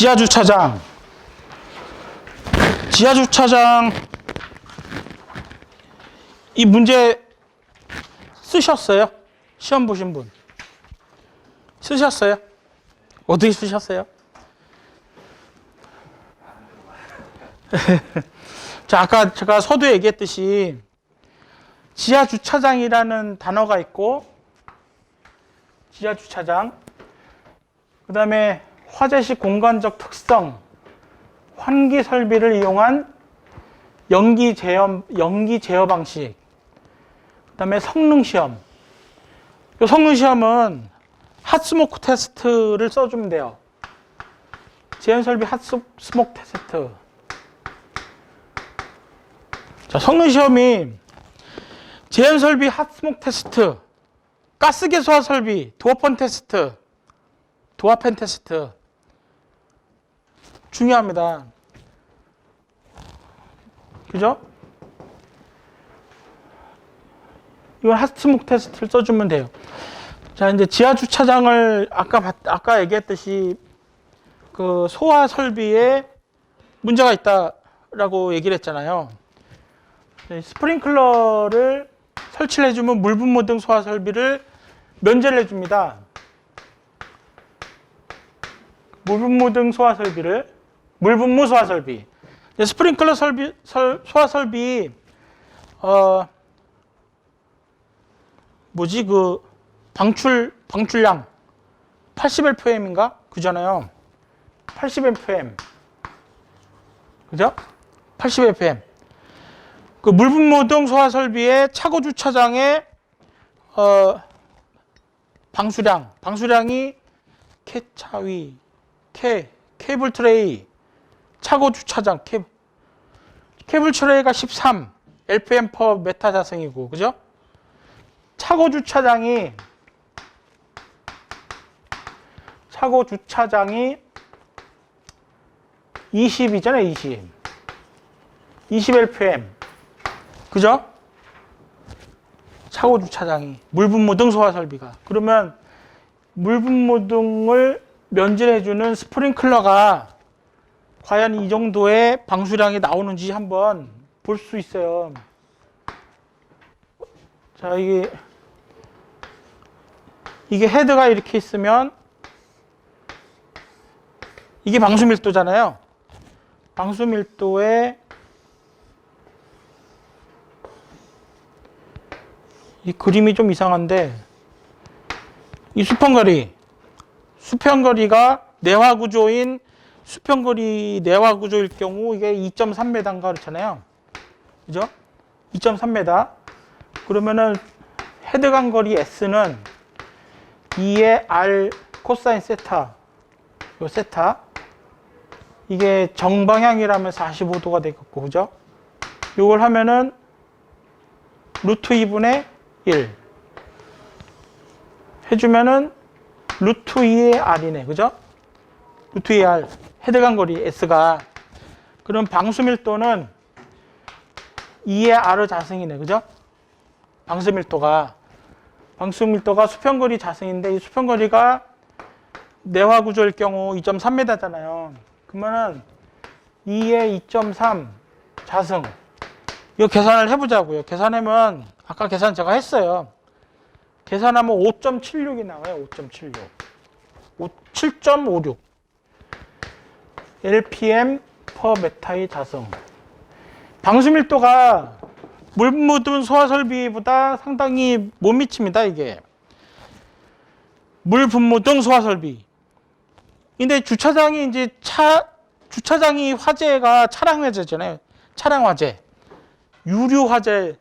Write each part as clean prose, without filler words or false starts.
지하주차장. 이 문제 쓰셨어요? 시험 보신 분. 쓰셨어요? 어떻게 쓰셨어요? 자, 아까 제가 서두에 얘기했듯이 지하주차장이라는 단어가 있고, 지하주차장, 그 다음에 화재시 공간적 특성, 환기 설비를 이용한 연기 제어 방식, 그 다음에 성능시험. 이 성능시험은 핫스모크 테스트를 써주면 돼요. 제한설비 핫스모크 테스트. 자, 성능시험이 제한설비 핫스모크 테스트, 가스계수화 설비, 도어팬 테스트, 중요합니다. 그죠? 이건 핫스모크 테스트를 써주면 돼요. 자, 이제 지하주차장을 아까 얘기했듯이 그 소화 설비에 문제가 있다라고 얘기를 했잖아요. 스프링클러를 설치를 해주면 물분무 등 소화 설비를 면제를 해줍니다. 물분무 소화 설비. 스프링클러 소화 설비, 방출량 80LPM인가? 그잖아요. 80LPM. 그죠? 80LPM. 그 물분무 등 소화 설비의 차고 주차장의 방수량이 캐차위, 케이블 트레이, 차고 주차장 케이블 트레이가 13 LPM per 메타 자승이고, 그죠? 차고 주차장이 20이잖아요, 20 LPM. 그죠? 차고 주차장이 물분무 등 소화 설비가. 그러면 물분무 등을 면제해주는 스프링클러가 과연 이 정도의 방수량이 나오는지 한번 볼 수 있어요. 자, 이게 헤드가 이렇게 있으면 이게 방수 밀도잖아요. 방수 밀도에 이 그림이 좀 이상한데, 이 수평거리가 내화 구조인 수평거리 내화 구조일 경우 이게 2.3m인가 그렇잖아요. 그죠? 2.3m. 그러면은 헤드 간거리 S는 2의 R 코사인 세타. 요 세타. 이게 정방향이라면 45도가 되겠고, 그죠? 요걸 하면은 루트 2분의 1 해주면은 루트 2의 R이네, 그죠? 루트 2의 R, 헤드 간거리 S가. 그럼 방수 밀도는 2의 R 자승이네, 그죠? 방수 밀도가 수평거리 자승인데, 이 수평거리가 내화 구조일 경우 2.3m잖아요. 그러면은 2의 2.3 자승. 이거 계산을 해보자고요. 계산하면, 아까 계산 제가 했어요. 계산하면 5.76이 나와요. 5.76. 7.56. LPM per 메타의 자승. 방수 밀도가 물 묻은 소화 설비보다 상당히 못 미칩니다, 이게. 물 분무 등 소화 설비. 근데 주차장이 화재가 차량 화재잖아요. 차량 화재. 유류 화재,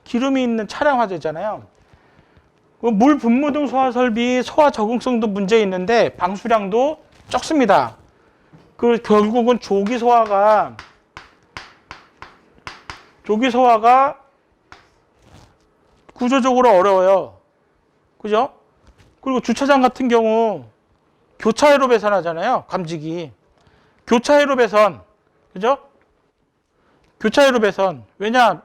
기름이 있는 차량 화재잖아요. 물 분무 등 소화 설비 소화 적응성도 문제 있는데 방수량도 적습니다. 그 결국은 조기 소화가 구조적으로 어려워요. 그죠? 그리고 주차장 같은 경우 교차회로 배선하잖아요. 감지기. 교차회로 배선. 그죠? 교차회로 배선. 왜냐?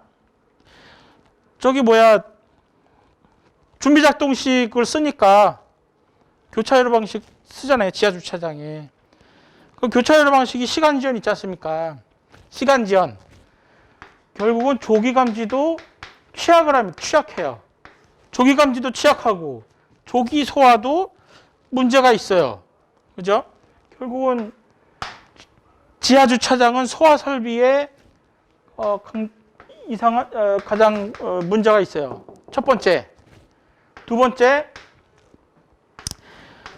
준비작동식을 쓰니까 교차회로 방식 쓰잖아요. 지하주차장에. 그 교차로 방식이 시간 지연 있지 않습니까? 시간 지연. 결국은 조기 감지도 취약해요. 조기 감지도 취약하고 조기 소화도 문제가 있어요. 그죠? 결국은 지하 주차장은 소화 설비에 가장 문제가 있어요. 첫 번째. 두 번째,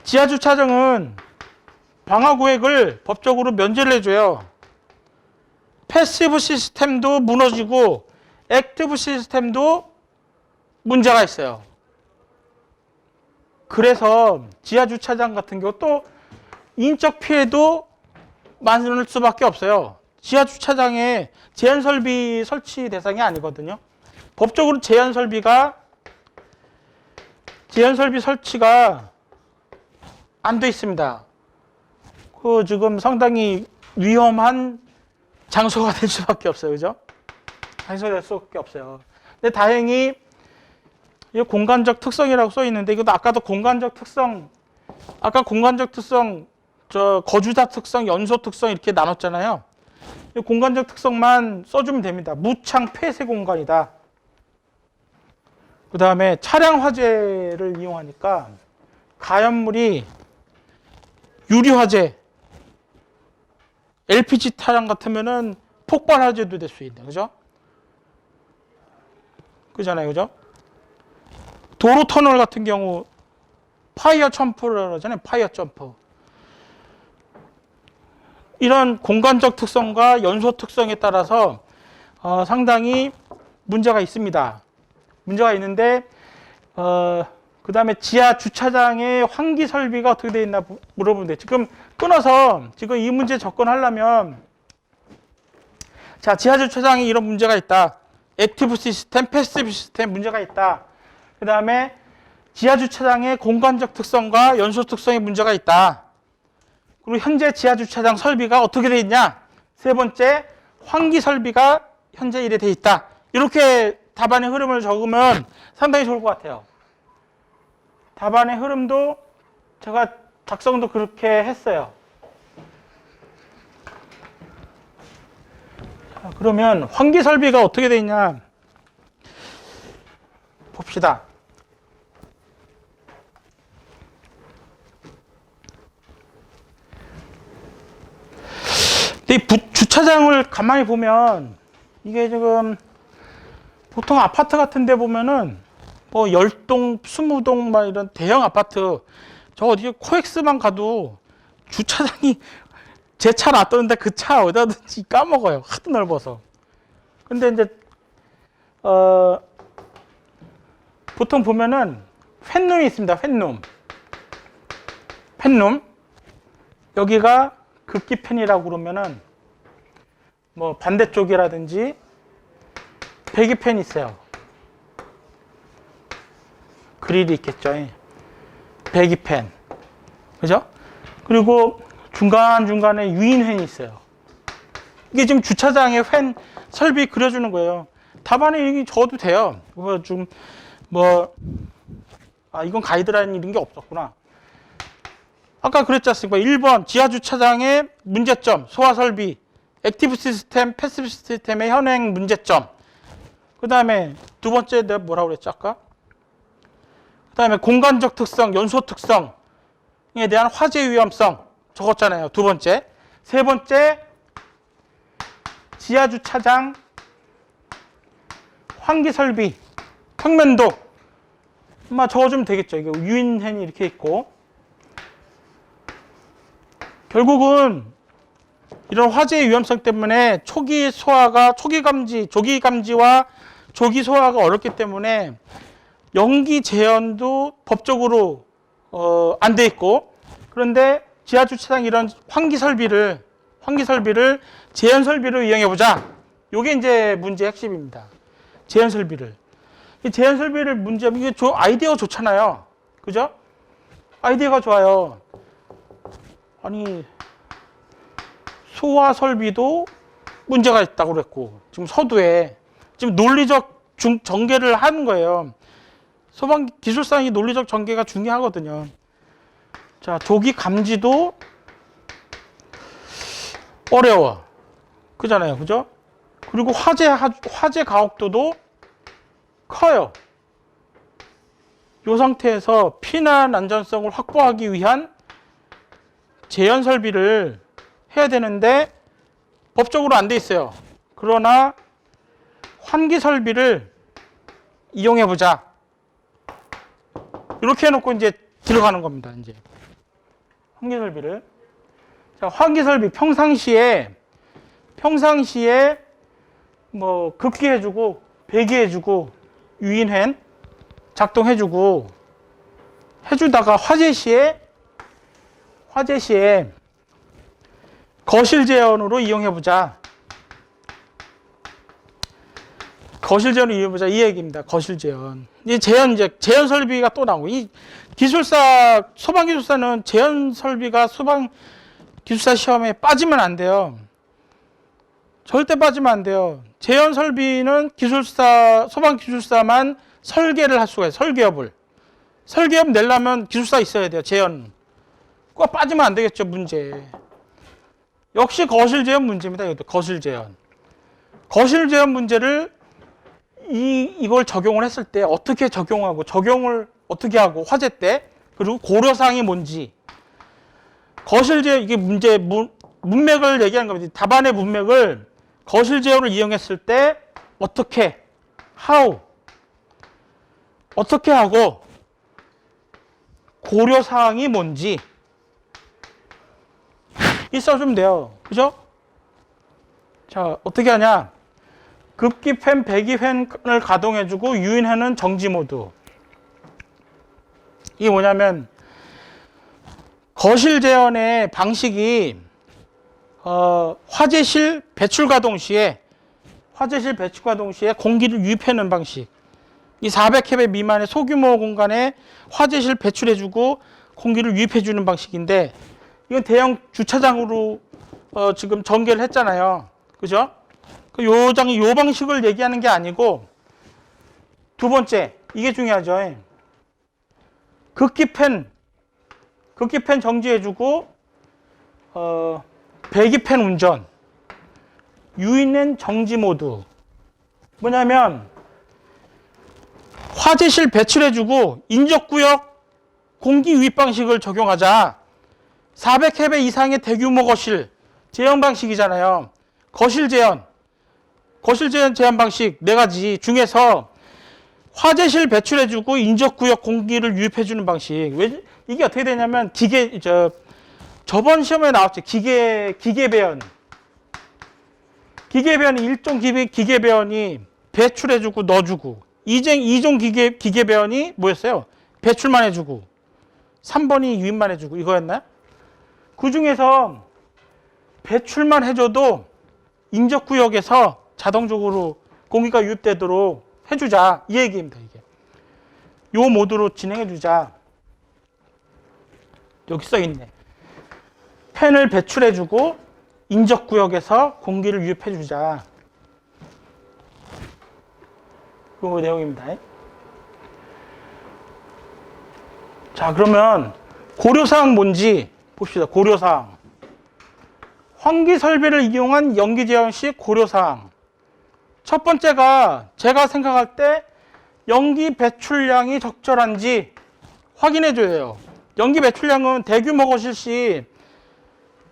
지하 주차장은 방화구획을 법적으로 면제를 해줘요. 패시브 시스템도 무너지고 액티브 시스템도 문제가 있어요. 그래서 지하 주차장 같은 경우 또 인적 피해도 많을 수밖에 없어요. 지하 주차장에 제한 설비 설치 대상이 아니거든요. 법적으로 제한 설비 설치가 안 돼 있습니다. 그 지금 상당히 위험한 장소가 될 수밖에 없어요. 그죠? 장소가 될 수밖에 없어요. 근데 다행히 이 공간적 특성이라고 써 있는데 이것도 아까도 공간적 특성, 저 거주자 특성, 연소 특성 이렇게 나눴잖아요. 이 공간적 특성만 써주면 됩니다. 무창 폐쇄 공간이다. 그 다음에 차량 화재를 이용하니까 가연물이 유리 화재, LPG 차량 같으면은 폭발 화재도 될 수 있는, 그죠? 그잖아요, 그죠? 도로 터널 같은 경우 파이어 점프를 하잖아요, 파이어 점프. 이런 공간적 특성과 연소 특성에 따라서 상당히 문제가 있습니다. 문제가 있는데 그 다음에 지하 주차장의 환기 설비가 어떻게 되어 있나 물어보면 돼요. 지금 끊어서 지금 이 문제 접근하려면 자, 지하 주차장에 이런 문제가 있다. 액티브 시스템, 패시브 시스템 문제가 있다. 그 다음에 지하 주차장의 공간적 특성과 연소 특성의 문제가 있다. 그리고 현재 지하 주차장 설비가 어떻게 되어 있냐? 세 번째, 환기 설비가 현재 이래 되어 있다. 이렇게 답안의 흐름을 적으면 상당히 좋을 것 같아요. 답안의 흐름도 제가 작성도 그렇게 했어요. 자, 그러면 환기 설비가 어떻게 되어 있냐? 봅시다. 근데 이 주차장을 가만히 보면 이게 지금 보통 아파트 같은 데 보면은 뭐 10동, 20동 막 이런 대형 아파트 저 어디 코엑스만 가도 주차장이 제 차 놔뒀는데 그 차 어디다 든지 까먹어요. 하도 넓어서. 근데 이제 보통 보면은 팬룸이 있습니다. 팬룸. 여기가 극기 팬이라고 그러면은 뭐 반대쪽이라든지 배기팬이 있어요. 그릴이 있겠죠. 배기팬. 그죠? 그리고 중간중간에 유인팬이 있어요. 이게 지금 주차장에 팬 설비 그려주는 거예요. 답안에 여기 적어도 돼요. 이건 가이드라인 이런 게 없었구나. 아까 그랬지 않습니까? 1번 지하 주차장의 문제점, 소화 설비, 액티브 시스템, 패시브 시스템의 현행 문제점. 그 다음에 두 번째 내가 뭐라고 그랬지 아까? 그 다음에 공간적 특성, 연소 특성에 대한 화재 위험성 적었잖아요. 두 번째. 세 번째, 지하 주차장 환기 설비, 평면도 적어주면 되겠죠. 이게 유인팬이 이렇게 있고. 결국은 이런 화재의 위험성 때문에 조기 감지와 조기 소화가 어렵기 때문에 연기 제한도 법적으로 안 돼 있고, 그런데 지하 주차장 이런 환기 설비를 제한 설비로 이용해 보자. 요게 이제 문제의 핵심입니다. 제한 설비를. 이 제한 설비를 이게 아이디어가 좋잖아요. 그죠? 아이디어가 좋아요. 아니, 소화 설비도 문제가 있다고 그랬고, 지금 서두에 지금 논리적 전개를 하는 거예요. 소방 기술상 이 논리적 전개가 중요하거든요. 자, 조기 감지도 어려워. 그잖아요. 그죠? 그리고 화재 가혹도도 커요. 이 상태에서 피난 안전성을 확보하기 위한 재현 설비를 해야 되는데 법적으로 안 돼 있어요. 그러나 환기 설비를 이용해 보자. 이렇게 해놓고 이제 들어가는 겁니다. 이제 환기 설비를. 자, 환기 설비 평상시에 뭐 급기해주고 배기해주고 유인팬 작동해주고 해주다가 화재 시에 거실 재현으로 이용해보자. 거실 재현으로 이용해보자. 이 얘기입니다. 거실 재현. 이 재현 설비가 또 나오고, 이 소방기술사는 재현 설비가 소방기술사 시험에 빠지면 안 돼요. 절대 빠지면 안 돼요. 재현 설비는 소방기술사만 설계를 할 수가 있어요. 설계업 내려면 기술사 있어야 돼요. 재현. 꼭 빠지면 안 되겠죠, 문제. 역시 거실 재현 문제입니다. 이것도 거실 재현. 거실 재현 문제를 이걸 적용을 했을 때 어떻게 적용하고 적용을 어떻게 하고 화재 때 그리고 고려사항이 뭔지 거실 재현 이게 문제 문맥을 얘기하는 겁니다. 답안의 문맥을 거실 재현을 이용했을 때 어떻게 어떻게 하고 고려사항이 뭔지 써주면 돼요. 그죠? 자, 어떻게 하냐? 급기팬, 배기팬을 가동해주고 유인하는 정지 모드. 이게 뭐냐면 거실 재현의 방식이 화재실 배출 가동 시에 공기를 유입하는 방식. 이 400캡의 미만의 소규모 공간에 화재실 배출해주고 공기를 유입해주는 방식인데 이건 대형 주차장으로 지금 전개를 했잖아요. 그죠? 요 방식을 얘기하는 게 아니고 두 번째, 이게 중요하죠. 급기팬 정지해주고 배기팬 운전, 유인은 정지 모드. 뭐냐면 화재실 배출해주고 인접구역 공기 유입 방식을 적용하자. 400캡의 이상의 대규모 거실 재현 방식이잖아요. 거실 재현 제한 방식 4가지 중에서 화재실 배출해주고 인접구역 공기를 유입해주는 방식. 왜 이게 어떻게 되냐면 저번 시험에 나왔죠. 기계배연 일종 기계배연이 배출해주고 넣어주고 이종 기계배연이 뭐였어요? 배출만 해주고 3번이 유입만 해주고 이거였나요? 그 중에서 배출만 해줘도 인접구역에서 자동적으로 공기가 유입되도록 해주자. 이 얘기입니다. 이게 요 모드로 진행해주자. 여기 써있네. 팬을 배출해주고 인접구역에서 공기를 유입해주자. 그 내용입니다. 자, 그러면 고려사항 뭔지 봅시다. 고려사항. 환기 설비를 이용한 연기 재현 시 고려사항. 첫 번째가 제가 생각할 때 연기 배출량이 적절한지 확인해 줘야 해요. 연기 배출량은 대규모 거실 시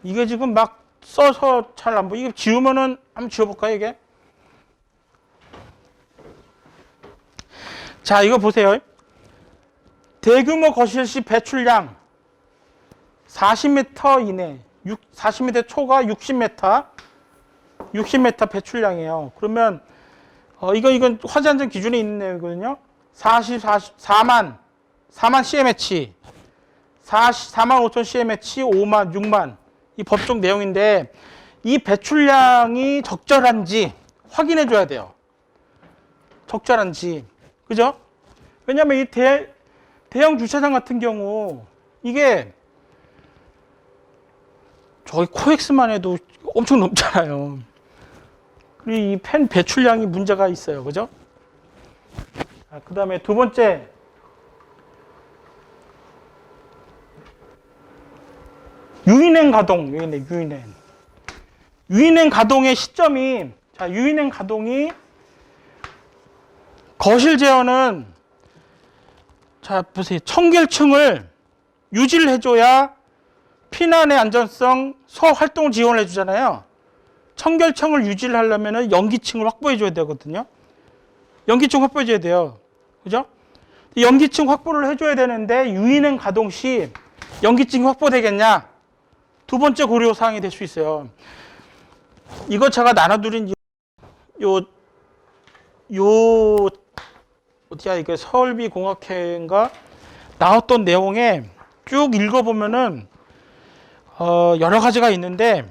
이게 지금 막 써서 잘 안 보여. 이게 지우면은 한번 지워볼까요, 이게? 자, 이거 보세요. 대규모 거실 시 배출량 40m 이내, 40m 초가 60m 배출량이에요. 그러면 이건 화재 안전 기준에 있는 내용이거든요. 4만 CMH, 4만 5천 CMH, 5만, 6만 이 법적 내용인데 이 배출량이 적절한지 확인해 줘야 돼요. 적절한지. 그죠? 왜냐면 이 대형 주차장 같은 경우 이게 저희 코엑스만 해도 엄청 넘잖아요. 그리고 이 팬 배출량이 문제가 있어요. 그죠? 그 다음에 두 번째. 유인행 가동. 유인행. 유인행 가동의 시점이, 자, 유인행 가동이 거실 제어는, 자, 보세요. 청결층을 유지를 해줘야 피난의 안전성, 소화 활동을 지원을 해주잖아요. 청결층을 유지를 하려면 연기층을 확보해줘야 되거든요. 연기층 확보해줘야 돼요. 그죠? 연기층 확보를 해줘야 되는데 유인행 가동 시 연기층이 확보되겠냐? 두 번째 고려사항이 될 수 있어요. 이거 제가 나눠드린 어디야, 이게 서울비공학회인가 나왔던 내용에 쭉 읽어보면은 여러 가지가 있는데,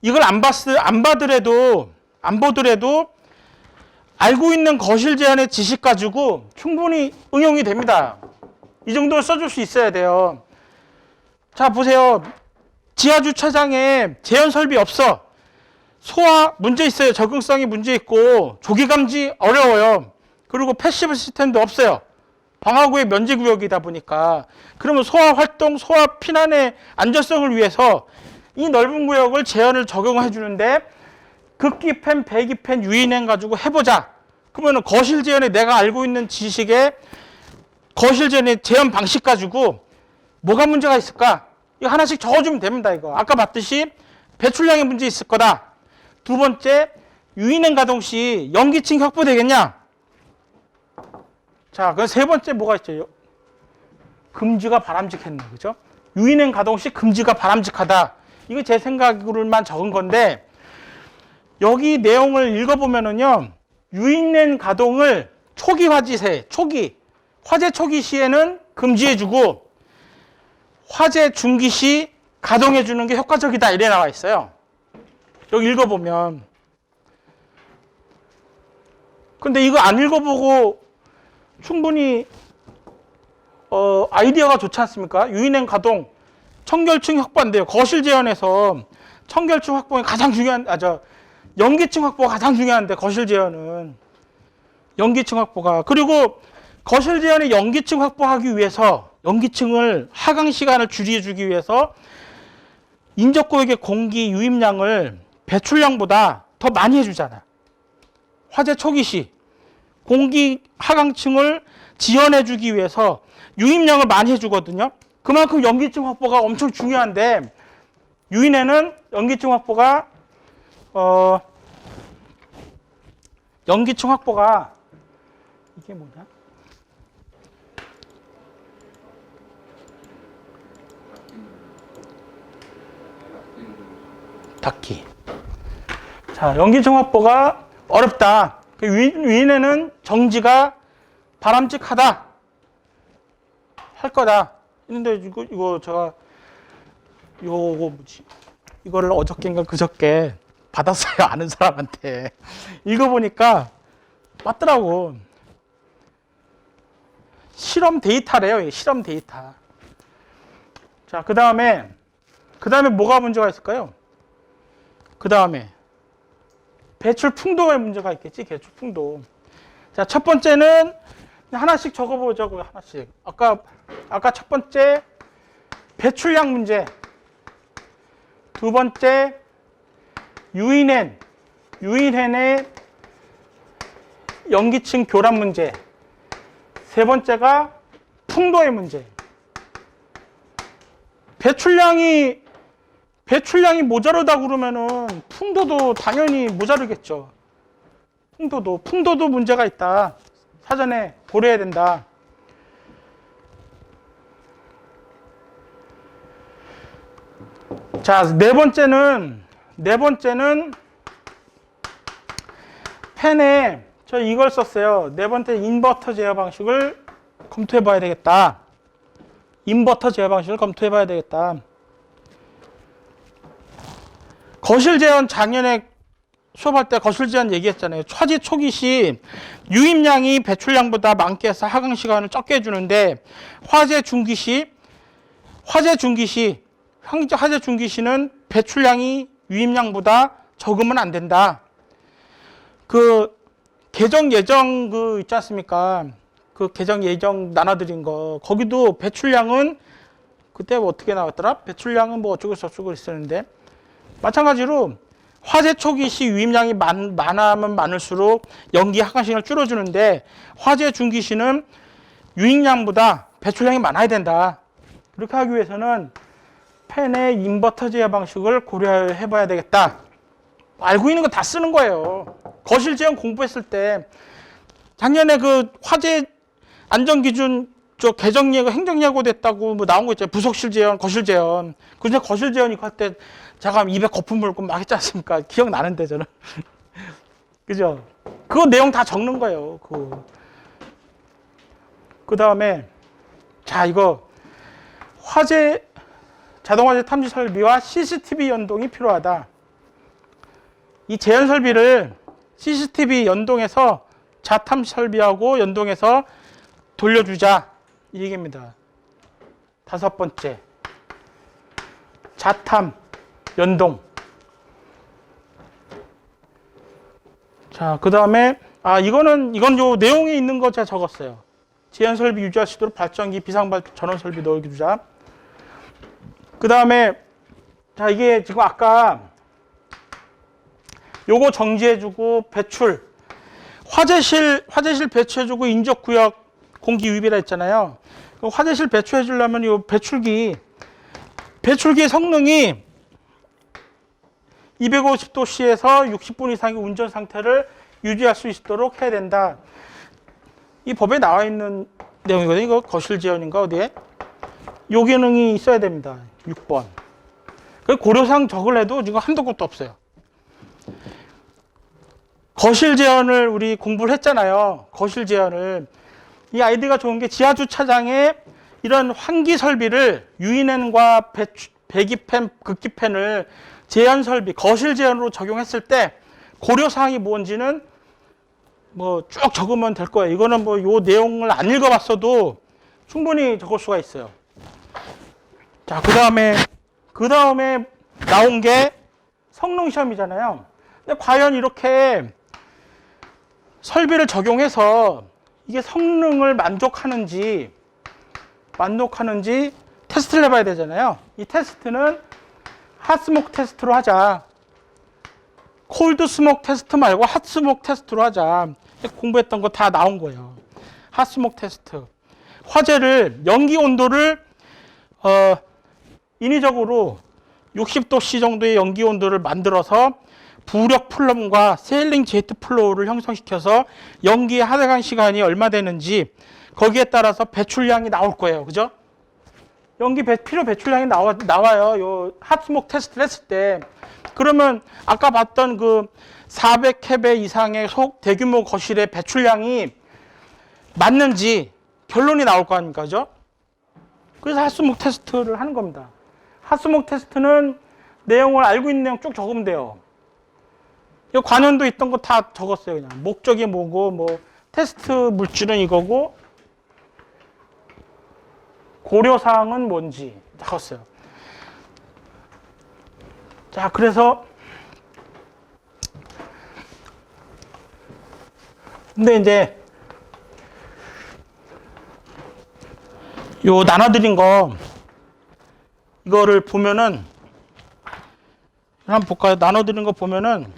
이걸 안 보더라도 알고 있는 거실 제한의 지식 가지고 충분히 응용이 됩니다. 이 정도는 써줄 수 있어야 돼요. 자, 보세요. 지하 주차장에 제한 설비 없어. 소화 문제 있어요. 적응성이 문제 있고 조기 감지 어려워요. 그리고 패시브 시스템도 없어요. 방화구의 면제 구역이다 보니까. 그러면 소화 활동, 소화 피난의 안전성을 위해서 이 넓은 구역을 제한을 적용해 주는데, 극기펜, 배기펜, 유인행 가지고 해보자. 그러면 거실 제한에 내가 알고 있는 지식에 거실 제한의 제한 방식 가지고 뭐가 문제가 있을까? 이거 하나씩 적어주면 됩니다. 이거 아까 봤듯이 배출량의 문제 있을 거다. 두 번째, 유인행 가동 시 연기층 확보되겠냐? 자, 그럼 세 번째 뭐가 있죠? 금지가 바람직했네, 그죠? 유인행 가동 시 금지가 바람직하다. 이거 제 생각으로만 적은 건데, 여기 내용을 읽어보면은요, 유인행 가동을 초기 화재 초기 시에는 금지해주고, 화재 중기 시 가동해주는 게 효과적이다. 이래 나와 있어요. 여기 읽어보면. 근데 이거 안 읽어보고 충분히 아이디어가 좋지 않습니까? 유인행 가동, 청결층 확보인데요. 거실 제한에서 청결층 확보가 가장 중요한, 연기층 확보가 가장 중요한데, 거실 제한은 연기층 확보가. 그리고 거실 제한의 연기층 확보하기 위해서, 연기층을 하강 시간을 줄여주기 위해서 인접구역의 공기 유입량을 배출량보다 더 많이 해주잖아. 화재 초기 시 공기 하강층을 지원해주기 위해서 유입량을 많이 해주거든요. 그만큼 연기층 확보가 엄청 중요한데, 유인에는 연기층 확보가 이게 뭐냐? 닫기. 자, 연기층 확보가 어렵다. 유인에는 정지가 바람직하다 할 거다. 근데 이거 제가 이거를 어저께인가 그저께 받았어요. 아는 사람한테. 읽어보니까 맞더라고. 실험 데이터래요. 실험 데이터. 자, 그 다음에 뭐가 문제가 있을까요? 그 다음에 배출 풍도의 문제가 있겠지. 배출 풍도. 자, 첫 번째는 하나씩 적어보자고요. 하나씩. 아까 첫 번째 배출량 문제. 두 번째 유인hen의 연기층 교란 문제. 세 번째가 풍도의 문제. 배출량이 모자르다 그러면은 풍도도 당연히 모자르겠죠. 풍도도 문제가 있다. 사전에 고려해야 된다. 자, 네 번째는 펜에 저 이걸 썼어요. 네 번째 인버터 제어 방식을 검토해 봐야 되겠다. 거실 제한 작년에 수업할 때 거실 제한 얘기했잖아요. 화재 초기 시 유입량이 배출량보다 많게 해서 하강 시간을 적게 해주는데, 화재 중기 시는 배출량이 유입량보다 적으면 안 된다. 그 개정 예정 있지 않습니까? 그 개정 예정 나눠드린 거, 거기도 배출량은 그때 어떻게 나왔더라? 배출량은 어쩌고 저쩌고 있었는데, 마찬가지로 화재 초기 시 유입량이 많으면 많을수록 연기 하강시간을 줄여주는데 화재 중기 시는 유입량보다 배출량이 많아야 된다. 그렇게 하기 위해서는 팬의 인버터 제어 방식을 고려해 봐야 되겠다. 알고 있는 거 다 쓰는 거예요. 거실 제한 공부했을 때 작년에 그 화재 안전기준 개정 예고 행정 예고 됐다고 뭐 나온 거 있잖아요. 부속실 제한, 거실 제한. 그중에 거실 제한 이거 할 때 제가 입에 거품 물고 막 했지 않습니까? 기억나는데 저는. 그죠? 그거 내용 다 적는 거예요. 그 다음에 자 이거 자동화재 탐지 설비와 CCTV 연동이 필요하다. 이 제한 설비를 CCTV 연동해서 자탐 설비하고 연동해서 돌려주자 이 얘기입니다. 5번째, 자탐 연동. 자, 그 다음에 이건 요 내용에 있는 거 제가 적었어요. 제한 설비 유지할 수 있도록 발전기 비상발 전원 설비 넣어주자. 그 다음에 자 이게 지금 아까 요거 정지해주고 배출 화재실 배출해주고 인접구역 공기 유입이라 했잖아요. 화재실 배출해주려면 이 배출기의 성능이 250도씨에서 60분 이상의 운전 상태를 유지할 수 있도록 해야 된다. 이 법에 나와 있는 내용이거든요. 이거 거실 제한인가 어디에? 요 기능이 있어야 됩니다. 6번. 고려사항 적을래도 지금 한도 끝도 없어요. 거실 제한을 우리 공부를 했잖아요. 거실 제한을. 이 아이디가 좋은 게 지하주차장에 이런 환기 설비를 유인팬과 배기팬, 극기팬을 제한 설비, 거실 제한으로 적용했을 때 고려사항이 뭔지는 뭐 쭉 적으면 될 거예요. 이거는 뭐 요 내용을 안 읽어봤어도 충분히 적을 수가 있어요. 자, 그 다음에 나온 게 성능 시험이잖아요. 근데 과연 이렇게 설비를 적용해서 이게 성능을 만족하는지 테스트를 해봐야 되잖아요. 이 테스트는 핫스모크 테스트로 하자. 콜드 스모크 테스트 말고 핫스모크 테스트로 하자. 공부했던 거 다 나온 거예요. 핫스모크 테스트. 화재를 연기 온도를 인위적으로 60도씨 정도의 연기 온도를 만들어서 부력 플럼과 세일링 제트 플로우를 형성시켜서 연기의 하강 시간이 얼마 되는지 거기에 따라서 배출량이 나올 거예요. 그죠? 필요 배출량이 나와요. 요 핫스모크 테스트를 했을 때. 그러면 아까 봤던 그 400캡의 이상의 대규모 거실의 배출량이 맞는지 결론이 나올 거 아닙니까? 그죠? 그래서 핫스모크 테스트를 하는 겁니다. 핫스모크 테스트는 내용을 알고 있는 내용 쭉 적으면 돼요. 이 관연도 있던 거 다 적었어요. 그냥 목적이 뭐고 뭐 테스트 물질은 이거고 고려사항은 뭔지 적었어요. 자, 그래서 근데 이제 요 나눠드린 거 이거를 보면은 한번 볼까요? 나눠드린 거 보면은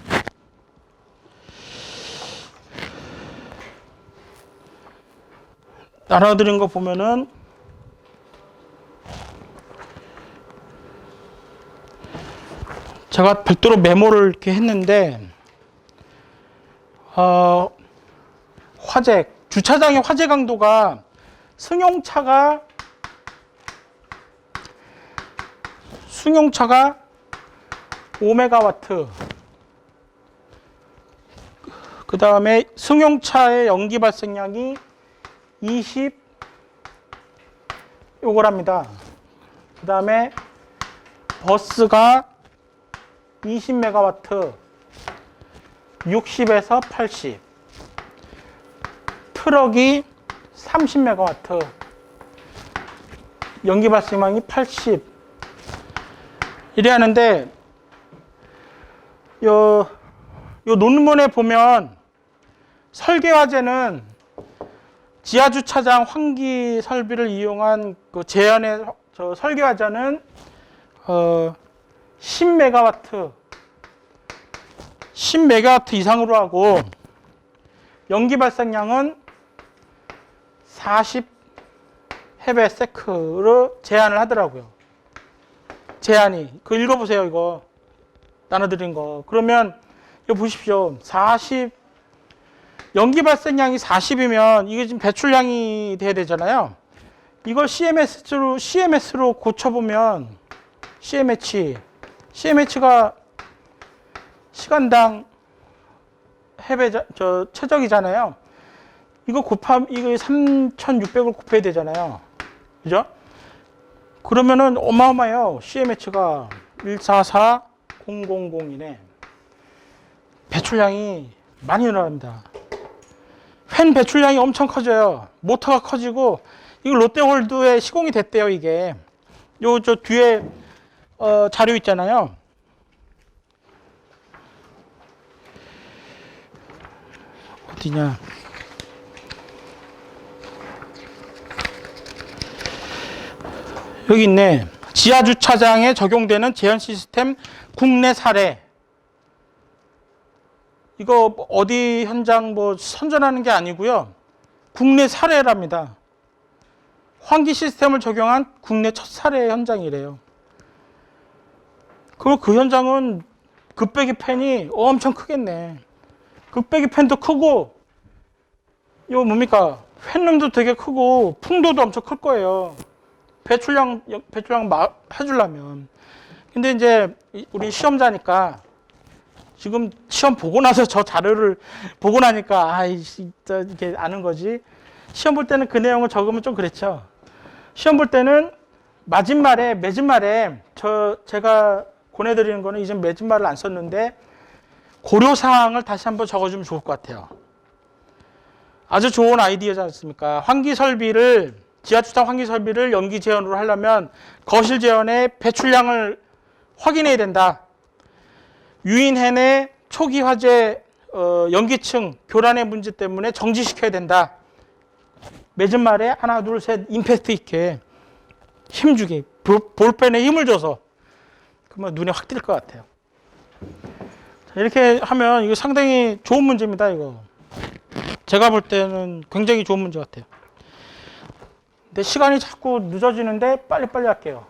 제가 별도로 메모를 이렇게 했는데 주차장의 화재 강도가 승용차가 5메가와트, 그 다음에 승용차의 연기 발생량이 요거랍니다. 그 다음에 버스가 20메가와트, 60에서 80, 트럭이 30메가와트, 연기 발생량이 80. 이래 하는데, 요 논문에 보면 설계화재는 지하주차장 환기 설비를 이용한 그 제한의 설계화재는 10메가와트 10메가와트 이상으로 하고 연기 발생량은 40 헤베세크로 제한을 하더라고요. 제한이. 그거 읽어보세요, 이거. 나눠드린 거. 그러면 이거 보십시오. 40 연기 발생량이 40이면 이게 지금 배출량이 돼야 되잖아요. 이걸 CMS로 고쳐보면 CMH가 시간당 최적이잖아요. 이거 3,600을 곱해야 되잖아요. 그죠? 그러면은 어마어마해요. CMH가 144000이네. 배출량이 많이 늘어납니다. 팬 배출량이 엄청 커져요. 모터가 커지고, 이거 롯데월드에 시공이 됐대요, 이게. 저 뒤에, 자료 있잖아요. 어디냐. 여기 있네. 지하주차장에 적용되는 제한 시스템 국내 사례. 이거 어디 현장 선전하는 게 아니고요. 국내 사례랍니다. 환기 시스템을 적용한 국내 첫 사례 현장이래요. 그리고 그 현장은 급배기 팬이 엄청 크겠네. 급배기 팬도 크고, 이거 뭡니까? 팬룸도 되게 크고, 풍도도 엄청 클 거예요. 배출량 해주려면. 근데 이제 우리 시험자니까 지금 시험 보고 나서 저 자료를 보고 나니까 진짜 이렇게 아는 거지. 시험 볼 때는 그 내용을 적으면 좀 그렇죠. 시험 볼 때는 맺은 말에 제가 권해드리는 거는 이제 맺은 말을 안 썼는데 고려사항을 다시 한번 적어주면 좋을 것 같아요. 아주 좋은 아이디어지 않습니까? 지하주차장 환기 설비를 연기 제한으로 하려면 거실 제한의 배출량을 확인해야 된다. 유인해내 초기 화재 연기층 교란의 문제 때문에 정지시켜야 된다. 맺은 말에 하나 둘 셋 임팩트 있게 힘주기 볼펜에 힘을 줘서 그러면 눈에 확 띌 것 같아요. 자, 이렇게 하면 이거 상당히 좋은 문제입니다. 이거 제가 볼 때는 굉장히 좋은 문제 같아요. 근데 시간이 자꾸 늦어지는데 빨리빨리 할게요.